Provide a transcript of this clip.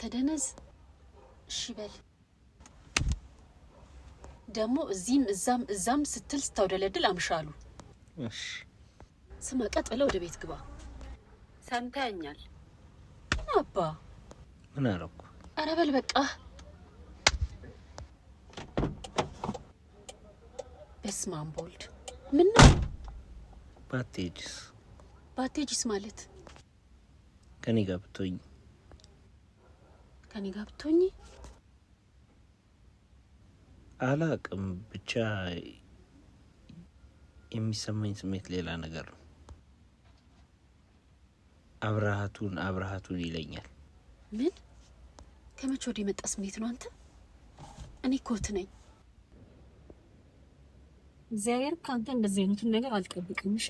አንተ ደነዝ እሺ በል ደሞ እዚህም እዛም ስትል ስታውደለድል አምሻሉ እሺ ስማ ቀጥ ብለው ወደ ቤት ግባ ሰምተኛል አባ ምን አረኩ አረ በል በቃ በስማም ቦልድ ምን ባቴጅስ ማለት ከኔ ጋር ብትሆኚ አላቅም ብቻ የሚሰማኝ ስሜት ሌላ ነገር ነው። አብራሃቱን ይለኛል። ምን ከመቼ ወዲህ የመጣ ስሜት ነው አንተ? እኔ ኮት ነኝ። እግዚአብሔር ካንተ እንደዚህ አይነቱን ነገር አልጠብቅምሽ።